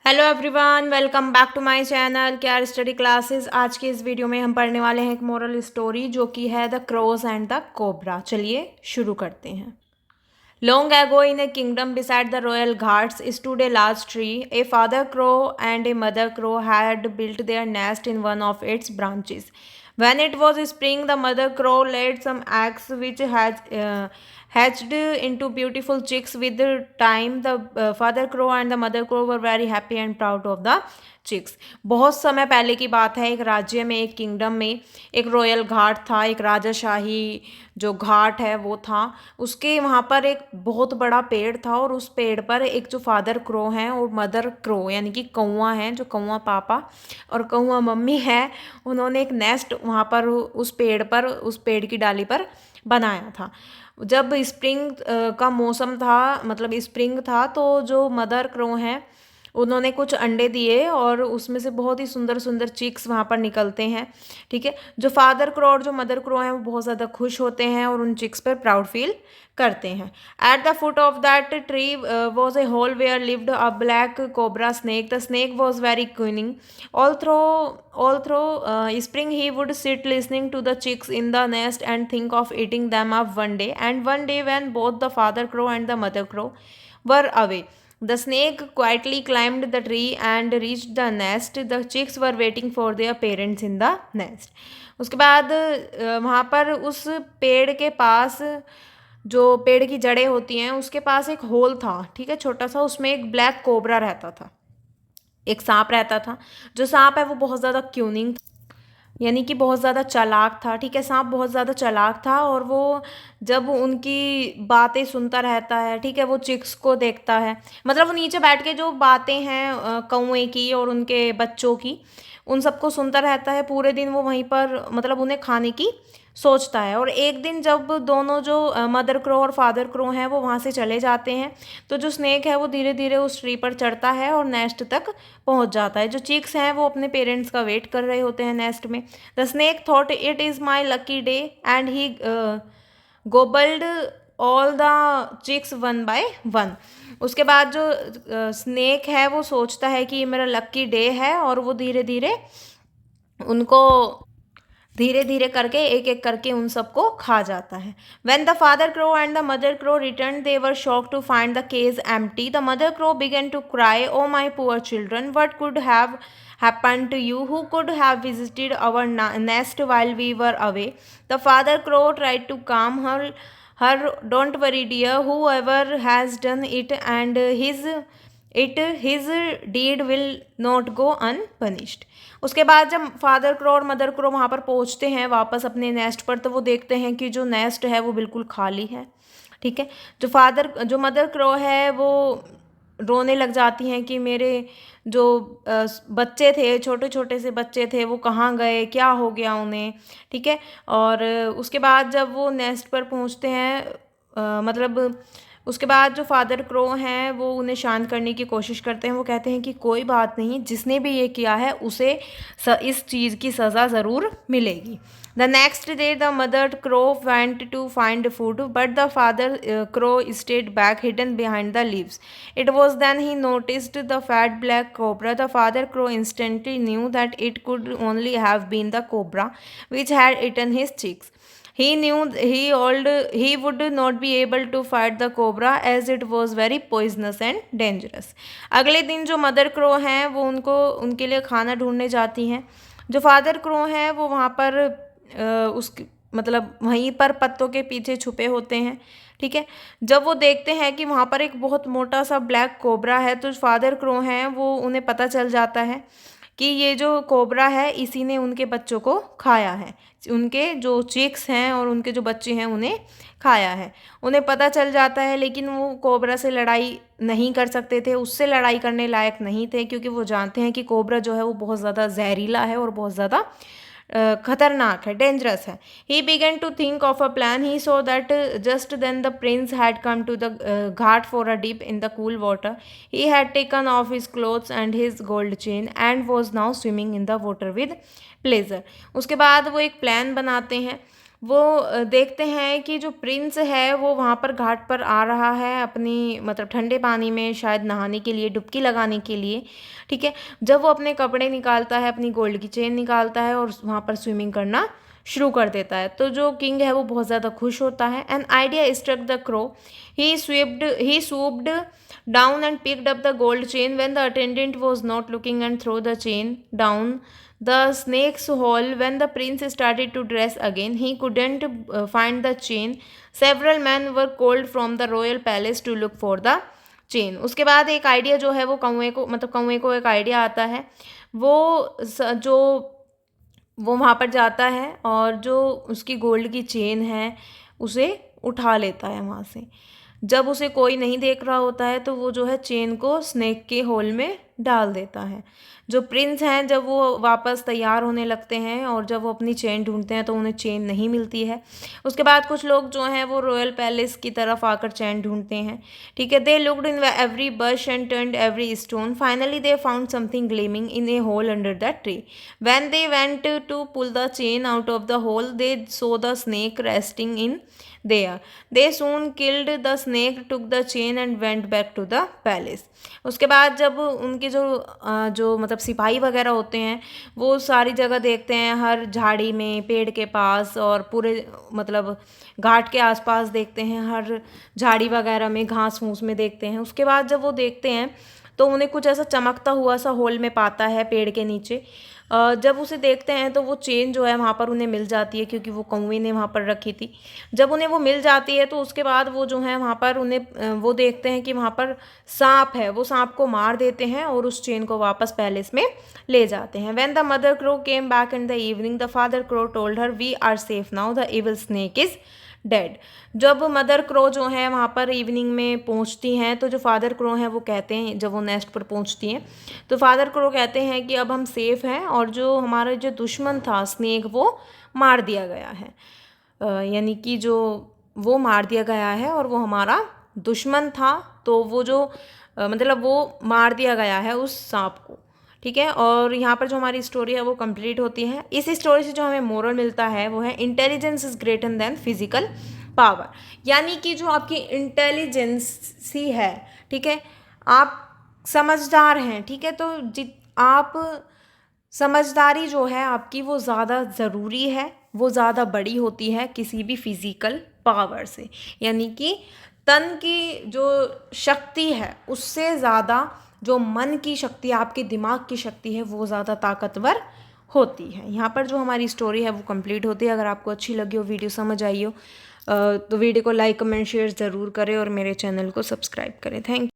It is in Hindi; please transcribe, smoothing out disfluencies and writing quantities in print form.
Hello everyone, welcome back to my channel care study classes. आज के इस वीडियो में हम पढ़ने वाले हैं एक मोरल स्टोरी जो कि है the crows and the cobra. चलिए शुरू करते हैं। Long ago, in a kingdom beside the royal ghats, stood a large tree. A father crow and a mother crow had built their nest in one of its branches. When it was spring, the mother crow laid some eggs which hatched into beautiful chicks. With the time, the father crow and the mother crow were very happy and proud of the chicks. बहुत समय पहले की बात है, एक राज्य में, एक किंगडम में एक रॉयल घाट था, एक राजाशाही जो घाट है वो था। उसके वहाँ पर एक बहुत बड़ा पेड़ था और उस पेड़ पर एक जो फादर क्रो हैं और मदर क्रो यानी कि कौवा हैं, जो कौवा पापा और कौवा मम्मी है, उन्होंने एक नेस्ट वहाँ पर उस पेड़ पर, उस पेड़ की डाली पर बनाया था। जब स्प्रिंग का मौसम था, मतलब स्प्रिंग था, तो जो मदर क्रो हैं उन्होंने कुछ अंडे दिए और उसमें से बहुत ही सुंदर सुंदर चिक्स वहाँ पर निकलते हैं। ठीक है, जो फादर क्रो और जो मदर क्रो हैं वो बहुत ज़्यादा खुश होते हैं और उन चिक्स पर प्राउड फील करते हैं। At the foot of that tree was a hole where lived a black cobra snake. The snake was very cunning. All through spring he would sit listening to the chicks in the nest and think of eating them up one day. And one day when both the father crow and the mother crow were away, the snake quietly climbed the tree and reached the nest. The chicks were waiting for their parents in the nest. उसके बाद वहाँ पर उस पेड़ के पास, जो पेड़ की जड़ें होती हैं, उसके पास एक होल था, ठीक है, छोटा सा। उसमें एक ब्लैक कोबरा रहता था, एक सांप रहता था। जो सांप है वो बहुत ज़्यादा क्यूनिंग यानी कि बहुत ज़्यादा चालाक था। ठीक है, सांप बहुत ज़्यादा चालाक था और वो जब उनकी बातें सुनता रहता है, ठीक है, वो चिक्स को देखता है, मतलब वो नीचे बैठ के जो बातें हैं कौवे की और उनके बच्चों की, उन सबको सुनता रहता है पूरे दिन। वो वहीं पर, मतलब उन्हें खाने की सोचता है। और एक दिन जब दोनों जो मदर क्रो और फादर क्रो हैं वो वहाँ से चले जाते हैं, तो जो स्नेक है वो धीरे धीरे उस ट्री पर चढ़ता है और नेस्ट तक पहुँच जाता है। जो चिक्स हैं वो अपने पेरेंट्स का वेट कर रहे होते हैं नेस्ट में। The snake thought it is my lucky day and he gobbled all the chicks one by one. उसके बाद जो स्नेक है वो सोचता है कि ये मेरा लक्की डे है और वो धीरे धीरे उनको, धीरे धीरे करके, एक एक करके उन सबको खा जाता है। When the father crow and the mother crow returned, they were shocked to find the cage empty. The mother crow began to cry, "Oh my poor children, what could have happened to you? Who could have visited our nest while we were away?" The father crow tried to calm her, "Don't worry, dear. Whoever has done it and his deed will not go unpunished." उसके बाद जब फादर क्रो और मदर क्रो वहाँ पर पहुँचते हैं वापस अपने नेस्ट पर, तो वो देखते हैं कि जो नेस्ट है वो बिल्कुल खाली है। ठीक है, जो मदर क्रो है वो रोने लग जाती हैं कि मेरे जो बच्चे थे, छोटे छोटे से बच्चे थे, वो कहाँ गए, क्या हो गया उन्हें। ठीक है, और उसके बाद जब वो नेस्ट पर पहुँचते हैं, मतलब उसके बाद जो फादर क्रो हैं वो उन्हें शांत करने की कोशिश करते हैं। वो कहते हैं कि कोई बात नहीं, जिसने भी ये किया है उसे इस चीज़ की सज़ा ज़रूर मिलेगी। The next day the mother crow went to find food but the father crow stayed back hidden behind the leaves. It was then he noticed the fat black cobra. The father crow instantly knew that it could only have been the cobra which had eaten his chicks. He knew he would not be able to fight the cobra as it was very poisonous and dangerous. अगले दिन जो मदर क्रो हैं वो उनके लिए खाना ढूंढने जाती हैं। जो फादर क्रो हैं वो वहाँ पर मतलब वहीं पर पत्तों के पीछे छुपे होते हैं। ठीक है, जब वो देखते हैं कि वहाँ पर एक बहुत मोटा सा ब्लैक कोबरा है, तो फादर क्रो हैं वो, उन्हें पता चल जाता है कि ये जो कोबरा है इसी ने उनके बच्चों को खाया है। उनके जो चिक्स हैं और उनके जो बच्चे हैं उन्हें खाया है। उन्हें पता चल जाता है, लेकिन वो कोबरा से लड़ाई नहीं कर सकते थे, उससे लड़ाई करने लायक नहीं थे, क्योंकि वो जानते हैं कि कोबरा जो है वो बहुत ज़्यादा जहरीला है और बहुत ज़्यादा खतरनाक है, डेंजरस है। He began to think of a plan. He saw that just then the prince had come to the ghat for a dip in the cool water. He had taken off his clothes and his gold chain and was now swimming in the water with pleasure. उसके बाद वो एक प्लान बनाते हैं। वो देखते हैं कि जो प्रिंस है वो वहाँ पर घाट पर आ रहा है अपनी मतलब ठंडे पानी में शायद नहाने के लिए, डुबकी लगाने के लिए, ठीक है। जब वो अपने कपड़े निकालता है, अपनी गोल्ड की चेन निकालता है और वहाँ पर स्विमिंग करना शुरू कर देता है, तो जो किंग है वो बहुत ज़्यादा खुश होता है। An idea struck the crow, he swooped down and picked up the gold chain when the attendant was not looking and threw the chain down the snake's hole. When the prince started to dress again, he couldn't find the chain. Several men were called from the royal palace to look for the chain. उसके बाद एक आइडिया जो है वो कौवे को एक आइडिया आता है। जो वो वहाँ पर जाता है और जो उसकी गोल्ड की चेन है उसे उठा लेता है वहाँ से। जब उसे कोई नहीं देख रहा होता है तो वो जो है चेन को स्नेक के होल में डाल देता है। जो प्रिंस हैं जब वो वापस तैयार होने लगते हैं और जब वो अपनी चेन ढूंढते हैं तो उन्हें चेन नहीं मिलती है। उसके बाद कुछ लोग जो हैं वो रॉयल पैलेस की तरफ आकर चेन ढूंढते हैं, ठीक है। They looked in every bush and turned every stone, finally they found something gleaming in a hole under the tree. When they went to pull the chain out of the hole they saw the snake resting in there. They soon killed the snake, took the chain and went back to the palace. उसके बाद जब उनके जो मतलब सिपाही वगैरह होते हैं वो सारी जगह देखते हैं, हर झाड़ी में, पेड़ के पास और पूरे मतलब घाट के आसपास देखते हैं, हर झाड़ी वगैरह में, घास फूस में देखते हैं। उसके बाद जब वो देखते हैं तो उन्हें कुछ ऐसा चमकता हुआ सा होल में पाता है पेड़ के नीचे। जब उसे देखते हैं तो वो चेन जो है वहाँ पर उन्हें मिल जाती है क्योंकि वो कौवे ने वहाँ पर रखी थी। जब उन्हें वो मिल जाती है तो उसके बाद वो जो है वहाँ पर वो देखते हैं कि वहाँ पर सांप है, वो सांप को मार देते हैं और उस चेन को वापस पैलेस में ले जाते हैं। When the mother crow came back in the evening the father crow told her we are safe now, the evil snake is dead. जब मदर क्रो जो है वहाँ पर इवनिंग में पहुँचती हैं तो जो फादर क्रो हैं वो कहते हैं, जब वो नेस्ट पर पहुँचती हैं तो फादर क्रो कहते हैं कि अब हम सेफ़ हैं और जो हमारा जो दुश्मन था स्नेक वो मार दिया गया है। यानी कि जो वो मार दिया गया है और वो हमारा दुश्मन था, तो वो जो मतलब वो मार दिया गया है उस सांप को, ठीक है। और यहाँ पर जो हमारी स्टोरी है वो कंप्लीट होती है। इस स्टोरी से जो हमें मोरल मिलता है वो है intelligence is greater than physical power. यानी कि जो आपकी इंटेलिजेंसी है, ठीक है, आप समझदार हैं, ठीक है, तो आप समझदारी जो है आपकी वो ज़्यादा ज़रूरी है, वो ज़्यादा बड़ी होती है किसी भी फिज़िकल पावर से। यानी कि तन की जो शक्ति है उससे ज़्यादा जो मन की शक्ति, आपके दिमाग की शक्ति है वो ज़्यादा ताकतवर होती है। यहाँ पर जो हमारी स्टोरी है वो कंप्लीट होती है। अगर आपको अच्छी लगी हो, वीडियो समझ आई हो, तो वीडियो को लाइक कमेंट शेयर ज़रूर करें और मेरे चैनल को सब्सक्राइब करें। Thank you.